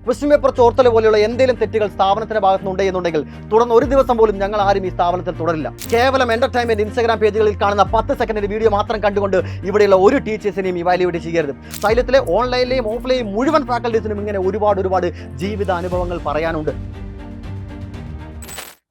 Question paper ചോർത്തൽ പോലെയുള്ള എന്തെങ്കിലും തെറ്റുകൾ സ്ഥാപനത്തിന്റെ ഭാഗത്തുനിന്നുണ്ട് എന്നുണ്ടെങ്കിൽ തുടർന്ന് ഒരു ദിവസം പോലും ഞങ്ങൾ ആരും ഈ സ്ഥാപനത്തിൽ തുടരില്ല. കേവലം എന്റർടൈൻമെന്റ് ഇൻസ്റ്റാഗ്രാം പേജുകളിൽ കാണുന്ന 10 സെക്കൻഡിന്റെ വീഡിയോ മാത്രം കണ്ടുകൊണ്ട് ഇവിടെയുള്ള ഒരു ടീച്ചേഴ്സിനെയും ഇവാലുവേറ്റ് ചെയ്യരുത്. സൈലത്തിലെ ഓൺലൈനിലെയും ഓഫ്ലൈനിലെയും മുഴുവൻ ഫാക്കൽറ്റീസിനും ഇങ്ങനെ ഒരുപാട് ജീവിത അനുഭവങ്ങൾ പറയാനുണ്ട്.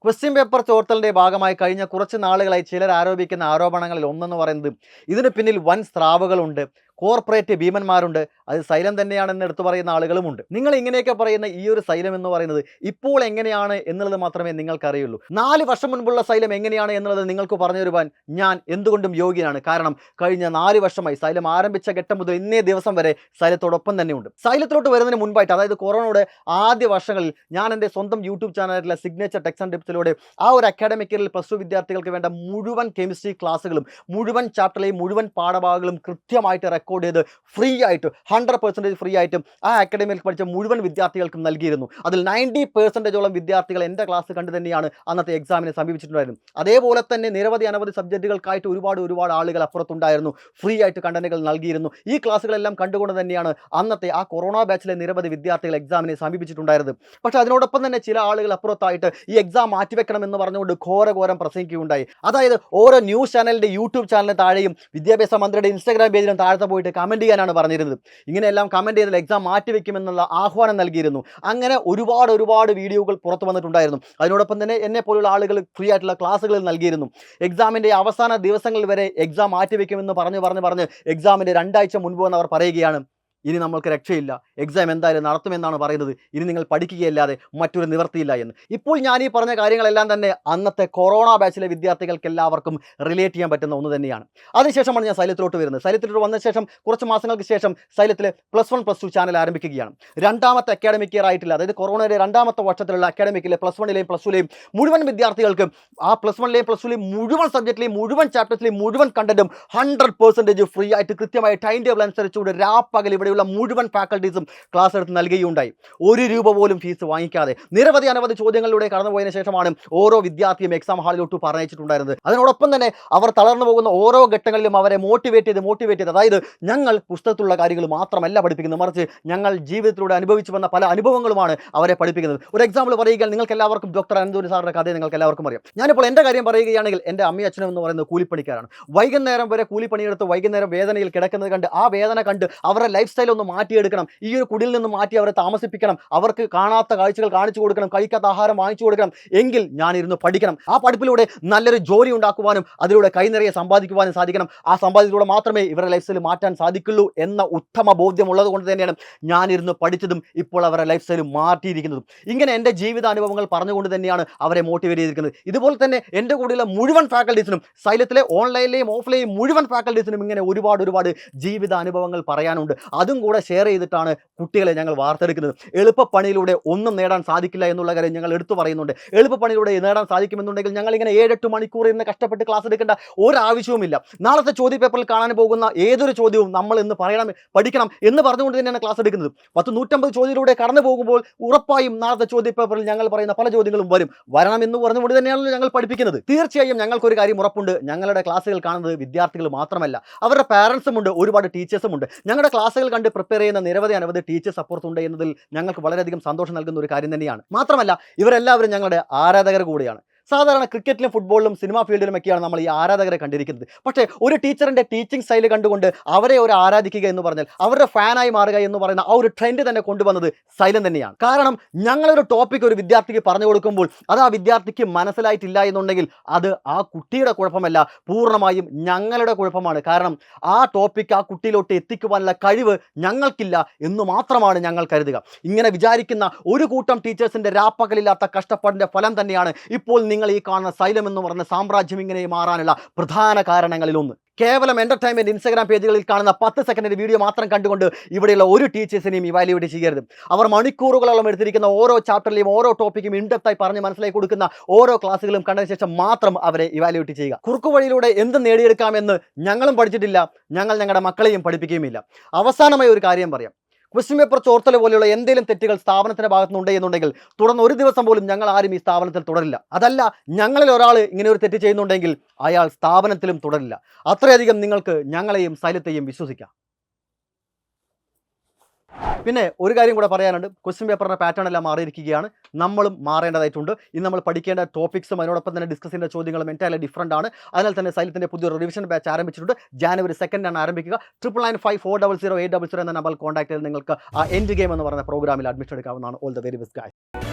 ക്വസ്റ്റ്യൻ പേപ്പർ ചോർത്തലിന്റെ ഭാഗമായി കഴിഞ്ഞ കുറച്ച് നാളുകളായി ചിലർ ആരോപിക്കുന്ന ആരോപണങ്ങളിൽ ഒന്നെന്ന് പറയുന്നത് ഇതിന് പിന്നിൽ വൻ സ്രാവുകളുണ്ട്, കോർപ്പറേറ്റ് ഭീമന്മാരുണ്ട്, അത് സൈലം തന്നെയാണെന്ന് എടുത്തു പറയുന്ന ആളുകളുമുണ്ട്. നിങ്ങൾ ഇങ്ങനെയൊക്കെ പറയുന്ന ഈ ഒരു സൈലം എന്ന് പറയുന്നത് ഇപ്പോൾ എങ്ങനെയാണ് എന്നുള്ളത് മാത്രമേ നിങ്ങൾക്കറിയുള്ളൂ. 4 വർഷം മുൻപുള്ള സൈലം എങ്ങനെയാണ് എന്നുള്ളത് നിങ്ങൾക്ക് പറഞ്ഞു തരുവാൻ ഞാൻ എന്തുകൊണ്ടും യോഗ്യനാണ്. കാരണം കഴിഞ്ഞ 4 വർഷമായി സൈലം ആരംഭിച്ച ഘട്ടം മുതൽ ഇന്നേ ദിവസം വരെ സൈലത്തോടൊപ്പം തന്നെയുണ്ട്. സൈലത്തിലോട്ട് വരുന്നതിന് മുൻപായിട്ട്, അതായത് കൊറോണയുടെ ആദ്യ വർഷങ്ങളിൽ ഞാൻ എൻ്റെ സ്വന്തം യൂട്യൂബ് ചാനലായിട്ടുള്ള സിഗ്നേച്ചർ ടെക്സ് ആൻഡ് ടിപ്സിലൂടെ ആ ഒരു അക്കാഡമിക് ഇയറിൽ +2 വിദ്യാർത്ഥികൾക്ക് വേണ്ട മുഴുവൻ കെമിസ്ട്രി ക്ലാസ്സുകളും മുഴുവൻ ചാപ്റ്ററിലെയും മുഴുവൻ പാഠഭാഗങ്ങളും കൃത്യമായിട്ട് റെക്കോർഡ് ചെയ്ത് ഫ്രീ ആയിട്ട് 100% ഫ്രീ ആയിട്ടും ആ അക്കാഡമിയിൽ പഠിച്ച മുഴുവൻ വിദ്യാർത്ഥികൾക്കും നൽകിയിരുന്നു. അതിൽ 90% വിദ്യാർത്ഥികൾ എൻ്റെ ക്ലാസ് കണ്ടു തന്നെയാണ് അന്നത്തെ എക്സാമിനെ സമീപിച്ചിട്ടുണ്ടായിരുന്നു. അതേപോലെ തന്നെ അനവധി സബ്ജക്റ്റുകൾക്കായിട്ട് ഒരുപാട് ആളുകൾ അപ്പുറത്തുണ്ടായിരുന്നു, ഫ്രീ ആയിട്ട് കണ്ടന്റുകൾ നൽകിയിരുന്നു. ഈ ക്ലാസ്സുകളെല്ലാം കണ്ടുകൊണ്ട് തന്നെയാണ് അന്നത്തെ ആ കൊറോണ ബാച്ചിലെ നിരവധി വിദ്യാർത്ഥികൾ എക്സാമിനെ സമീപിച്ചിട്ടുണ്ടായിരുന്നത്. പക്ഷേ അതിനോടൊപ്പം തന്നെ ചില ആളുകൾ അപ്പുറത്തായിട്ട് ഈ എക്സാം മാറ്റിവെക്കണം എന്ന് പറഞ്ഞുകൊണ്ട് ഘോരം പ്രസംഗിക്കുകയുണ്ടായി. അതായത് ഓരോ ന്യൂസ് ചാനലിൻ്റെ യൂട്യൂബ് ചാനലിന് താഴെയും വിദ്യാഭ്യാസ മന്ത്രിയുടെ ഇൻസ്റ്റാഗ്രാം പേജിലും താഴത്തെ പോയിട്ട് കമൻറ്റ് ചെയ്യാനാണ് പറഞ്ഞിരുന്നത്. ഇങ്ങനെയെല്ലാം കമൻറ്റ് ചെയ്താൽ എക്സാം മാറ്റിവെക്കുമെന്നുള്ള ആഹ്വാനം നൽകിയിരുന്നു. അങ്ങനെ ഒരുപാട് വീഡിയോകൾ പുറത്തു വന്നിട്ടുണ്ടായിരുന്നു. അതിനോടൊപ്പം തന്നെ എന്നെ പോലുള്ള ആളുകൾ ഫ്രീ ആയിട്ടുള്ള ക്ലാസ്സുകൾ നൽകിയിരുന്നു. എക്സാമിൻ്റെ അവസാന ദിവസങ്ങളിൽ വരെ എക്സാം മാറ്റിവെക്കുമെന്ന് പറഞ്ഞ് എക്സാമിൻ്റെ 2 ആഴ്ച മുൻപ് വന്ന് അവർ പറയുകയാണ്, ഇനി നമ്മൾക്ക് രക്ഷയില്ല, എക്സാം എന്തായാലും നടത്തുമെന്നാണ് പറയുന്നത്, ഇനി നിങ്ങൾ പഠിക്കുകയല്ലാതെ മറ്റൊരു നിവൃത്തിയില്ല എന്ന്. ഇപ്പോൾ ഞാൻ ഈ പറഞ്ഞ കാര്യങ്ങളെല്ലാം തന്നെ അന്നത്തെ കൊറോണ ബാച്ചിലെ വിദ്യാർത്ഥികൾക്ക് എല്ലാവർക്കും റിലേറ്റ് ചെയ്യാൻ പറ്റുന്ന ഒന്ന് തന്നെയാണ്. അതിനുശേഷമാണ് ഞാൻ സൈലത്തിലോട്ട് വരുന്നത്. സൈലത്തിലോട്ട് വന്ന ശേഷം കുറച്ച് മാസങ്ങൾക്ക് ശേഷം സൈലത്തിൽ +1 +2 ചാനൽ ആരംഭിക്കുകയാണ്. 2ാമത്തെ അക്കാഡമിക് ഇയർ ആയിട്ടില്ല, അതായത് കൊറോണയുടെ 2ാമത്തെ വർഷത്തിലുള്ള അക്കാഡമിക്കിലെ +1ലെയും +2ലെയും മുഴുവൻ വിദ്യാർത്ഥികൾക്ക് ആ +1ലെയും +2ലെയും മുഴുവൻ സബ്ജക്റ്റിലെയും മുഴുവൻ ചാപ്റ്റേഴ്സിലെയും മുഴുവൻ കണ്ടന്റും 100% ഫ്രീ ആയിട്ട് കൃത്യമായ ടൈം ടേബിൾ അനുസരിച്ചുകൊണ്ട് രാപ്പകൽ ഇവിടെ മുഴുവൻ ഫാക്കൽറ്റീസും ക്ലാസ് എടുത്ത് നൽകുകയുണ്ടായി. 1 രൂപ പോലും ഫീസ് വാങ്ങിക്കാതെ. അനവധി ചോദ്യങ്ങളിലൂടെ കടന്നുപോയതിനു ശേഷമാണ് ഓരോ വിദ്യാർത്ഥിയും എക്സാം ഹാളിലോട്ട് പറഞ്ഞിട്ടുണ്ടായിരുന്നത്. അതിനോടൊപ്പം തന്നെ അവർ തളർന്നു പോകുന്ന ഓരോ ഘട്ടങ്ങളിലും അവരെ മോട്ടിവേറ്റ് ചെയ്ത്, അതായത് ഞങ്ങൾ പുസ്തകത്തിലുള്ള കാര്യങ്ങൾ മാത്രമല്ല പഠിപ്പിക്കുന്നത്, മറിച്ച് ഞങ്ങൾ ജീവിതത്തിലൂടെ അനുഭവിച്ചു വന്ന പല അനുഭവങ്ങളുമാണ് അവരെ പഠിപ്പിക്കുന്നത്. ഒരു എക്സാമ്പിൾ പറയുകയാൽ നിങ്ങൾക്ക് എല്ലാവർക്കും ഡോക്ടർ അനന്തപുരി സാറിൻ്റെ കഥ നിങ്ങൾക്ക് എല്ലാവർക്കും അറിയാം. ഞാനിപ്പോൾ എൻ്റെ കാര്യം പറയുകയാണെങ്കിൽ എൻ്റെ അമ്മയും അച്ഛനും എന്ന് പറയുന്നത് കൂലിപ്പണിക്കാരാണ്. വൈകുന്നേരം വരെ കൂലിപ്പണിയെടുത്ത് വൈകുന്നേരം വേദനയിൽ കിടക്കുന്നത് കണ്ട് ആ വേദന കണ്ട് അവരുടെ ലൈഫ് സ്റ്റൈൽ ഒന്ന് മാറ്റിയെടുക്കണം, ഈ ഒരു കുടിൽ നിന്ന് മാറ്റി അവരെ താമസിപ്പിക്കണം, അവർക്ക് കാണാത്ത കാഴ്ചകൾ കാണിച്ചു കൊടുക്കണം, കഴിക്കാത്ത ആഹാരം വാങ്ങിച്ചു കൊടുക്കണം, എങ്കിൽ ഞാനിരുന്ന് പഠിക്കണം. ആ പഠിപ്പിലൂടെ നല്ലൊരു ജോലി ഉണ്ടാക്കുവാനും അതിലൂടെ കൈനിറയെ സമ്പാദിക്കുവാനും സാധിക്കണം. ആ സമ്പാദ്യത്തിലൂടെ മാത്രമേ ഇവരുടെ ലൈഫ് സ്റ്റൈൽ മാറ്റാൻ സാധിക്കുള്ളൂ എന്ന ഉത്തമ ബോധ്യമുള്ളത് കൊണ്ട് തന്നെയാണ് ഞാനിരുന്ന് പഠിച്ചതും ഇപ്പോൾ അവരുടെ ലൈഫ് സ്റ്റൈൽ മാറ്റിയിരിക്കുന്നതും. ഇങ്ങനെ എൻ്റെ ജീവിതാനുഭവങ്ങൾ പറഞ്ഞുകൊണ്ട് തന്നെയാണ് അവരെ മോട്ടിവേറ്റ് ചെയ്തിരിക്കുന്നത്. ഇതുപോലെ തന്നെ എൻ്റെ കൂടെയുള്ള മുഴുവൻ ഫാക്കൽറ്റീസിനും, സൈലത്തിലെ ഓൺലൈനിലെയും ഓഫ്ലൈനിലെയും മുഴുവൻ ഫാക്കൽറ്റീസിനും ഇങ്ങനെ ഒരുപാട് ജീവിതാനുഭവങ്ങൾ പറയാനുണ്ട്. അതും കൂടെ ഷെയർ ചെയ്തിട്ടാണ് കുട്ടികളെ ഞങ്ങൾ വാർത്തെടുക്കുന്നത്. എളുപ്പപ്പണിയിലൂടെ ഒന്നും നേടാൻ സാധിക്കില്ല എന്നുള്ള കാര്യം ഞങ്ങൾ എടുത്തു പറയുന്നുണ്ട്. എളുപ്പപ്പണിയിലൂടെ നേടാൻ സാധിക്കുമെന്നുണ്ടെങ്കിൽ ഞങ്ങൾ ഇങ്ങനെ 7-8 മണിക്കൂർ ഇന്ന് കഷ്ടപ്പെട്ട് ക്ലാസ് എടുക്കേണ്ട ഒരാവശ്യവുമില്ല. നാളത്തെ ചോദ്യപേപ്പറിൽ കാണാൻ പോകുന്ന ഏതൊരു ചോദ്യവും നമ്മൾ ഇന്ന് പഠിക്കണം എന്ന് പറഞ്ഞുകൊണ്ട് തന്നെയാണ് ക്ലാസ് എടുക്കുന്നത്. 150 ചോദ്യത്തിലൂടെ കടന്നു പോകുമ്പോൾ ഉറപ്പായും നാളത്തെ ചോദ്യപേപ്പറിൽ ഞങ്ങൾ പറയുന്ന പല ചോദ്യങ്ങളും വരണം എന്ന് പറഞ്ഞുകൊണ്ട് തന്നെയാണല്ലോ ഞങ്ങൾ പഠിപ്പിക്കുന്നത്. തീർച്ചയായും ഞങ്ങൾക്കൊരു കാര്യം ഉറപ്പുണ്ട്, ഞങ്ങളുടെ ക്ലാസ്സുകൾ കാണുന്നത് വിദ്യാർത്ഥികൾ മാത്രമല്ല, അവരുടെ പാരൻസും ഉണ്ട്, ഒരുപാട് ടീച്ചേഴ്സും ഉണ്ട്. ഞങ്ങളുടെ ക്ലാസ്സുകൾ കണ്ട് പ്രിപ്പയർ ചെയ്യുന്ന അനവധി ടീച്ചേഴ്സ് സപ്പോർട്ടുണ്ട് എന്നതിൽ ഞങ്ങൾക്ക് വളരെയധികം സന്തോഷം നൽകുന്ന ഒരു കാര്യം തന്നെയാണ്. മാത്രമല്ല ഇവരെല്ലാവരും ഞങ്ങളുടെ ആരാധകർ കൂടിയാണ്. സാധാരണ ക്രിക്കറ്റിലും ഫുട്ബോളിലും സിനിമാ ഫീൽഡിലുമൊക്കെയാണ് നമ്മൾ ഈ ആരാധകരെ കണ്ടിരിക്കുന്നത്. പക്ഷേ ഒരു ടീച്ചറിൻ്റെ ടീച്ചിങ് സ്റ്റൈൽ കണ്ടുകൊണ്ട് അവരെ ആരാധിക്കുക എന്ന് പറഞ്ഞാൽ, അവരുടെ ഫാനായി മാറുക എന്ന് പറയുന്ന ആ ഒരു ട്രെൻഡ് തന്നെ കൊണ്ടുവന്നത് സൈലം തന്നെയാണ്. കാരണം ഞങ്ങളൊരു ടോപ്പിക് ഒരു വിദ്യാർത്ഥിക്ക് പറഞ്ഞു കൊടുക്കുമ്പോൾ അത് ആ വിദ്യാർത്ഥിക്ക് മനസ്സിലായിട്ടില്ല എന്നുണ്ടെങ്കിൽ അത് ആ കുട്ടിയുടെ കുഴപ്പമല്ല, പൂർണ്ണമായും ഞങ്ങളുടെ കുഴപ്പമാണ്. കാരണം ആ ടോപ്പിക് ആ കുട്ടിയിലോട്ട് എത്തിക്കുവാനുള്ള കഴിവ് ഞങ്ങൾക്കില്ല എന്ന് മാത്രമാണ് ഞങ്ങൾ കരുതുക. ഇങ്ങനെ വിചാരിക്കുന്ന ഒരു കൂട്ടം ടീച്ചേഴ്സിൻ്റെ രാപ്പകലില്ലാത്ത കഷ്ടപ്പാടിൻ്റെ ഫലം തന്നെയാണ് ഇപ്പോൾ നിങ്ങൾ ഈ കാണുന്ന സൈലം എന്ന് പറഞ്ഞ സാമ്രാജ്യം ഇങ്ങനെ മാറാനുള്ള പ്രധാന കാരണങ്ങളിലൊന്ന്. കേവലം എന്റർടൈൻമെന്റ് ഇൻസ്റ്റാഗ്രാം പേജുകളിൽ കാണുന്ന 10 സെക്കൻഡിന്റെ വീഡിയോ മാത്രം കണ്ടുകൊണ്ട് ഇവിടെയുള്ള ഒരു ടീച്ചേഴ്സിനെയും ഇവാലുവേറ്റ് ചെയ്യരുത്. അവർ മണിക്കൂറുകളോളം എടുത്തിരിക്കുന്ന ഓരോ ചാപ്റ്ററിലെയും ഓരോ ടോപ്പിക്കും ഇൻഡെപ്തായി പറഞ്ഞ് മനസ്സിലാക്കി കൊടുക്കുന്ന ഓരോ ക്ലാസ്സുകളും കണ്ടതിന് ശേഷം മാത്രം അവരെ ഇവാലുവേറ്റ് ചെയ്യുക. കുറുക്കുവഴിയിലൂടെ എന്ത് നേടിയെടുക്കാമെന്ന് ഞങ്ങളും പഠിച്ചിട്ടില്ല, ഞങ്ങൾ ഞങ്ങളുടെ മക്കളെയും പഠിപ്പിക്കുകയുമില്ല. അവസാനമായി ഒരു കാര്യം പറയാം. ക്വസ്റ്റ്യൻ പേപ്പർ ചോർത്തൽ പോലെയുള്ള എന്തെങ്കിലും തെറ്റുകൾ സ്ഥാപനത്തിന്റെ ഭാഗത്തുനിന്നുണ്ട് എന്നുണ്ടെങ്കിൽ തുടർന്ന് ഒരു ദിവസം പോലും ഞങ്ങൾ ആരും ഈ സ്ഥാപനത്തിൽ തുടരില്ല. അതല്ല, ഞങ്ങളിൽ ഒരാൾ ഇങ്ങനെ ഒരു തെറ്റ് ചെയ്യുന്നുണ്ടെങ്കിൽ അയാൾ സ്ഥാപനത്തിലും തുടരില്ല. അത്രയധികം നിങ്ങൾക്ക് ഞങ്ങളെയും സൈലത്തെയും വിശ്വസിക്കാം. പിന്നെ ഒരു കാര്യം കൂടെ പറയാനുണ്ട്. ക്വസ്റ്റ്യൻ പേപ്പറിൻ്റെ പാറ്റേൺ എല്ലാം മാറിയിരിക്കുകയാണ്. നമ്മളും മാറേണ്ടതായിട്ടുണ്ട്. ഇന്ന് നമ്മൾ പഠിക്കേണ്ട ടോപ്പിക്സും അതിനോടൊപ്പം തന്നെ ഡിസ്കസ് ചെയ്യേണ്ട ചോദ്യങ്ങളും എൻറ്റയർലി ഡിഫറൻ്റ് ആണ്. അതിനാൽ തന്നെ സൈലത്തിൻ്റെ പുതിയൊരു റിവിഷൻ ബാച്ച് ആരംഭിച്ചിട്ടുണ്ട്. ജാനുവരി 2 ആരംഭിക്കുക. 9995400800 എന്ന നമ്പറിൽ കോൺടാക്ട് ചെയ്ത് നിങ്ങൾക്ക് എൻഡ് ഗെയിം എന്ന് പറയുന്ന പ്രോഗ്രാമിൽ അഡ്മിഷൻ എടുക്കാവുന്നതാണ്. All the very best guys.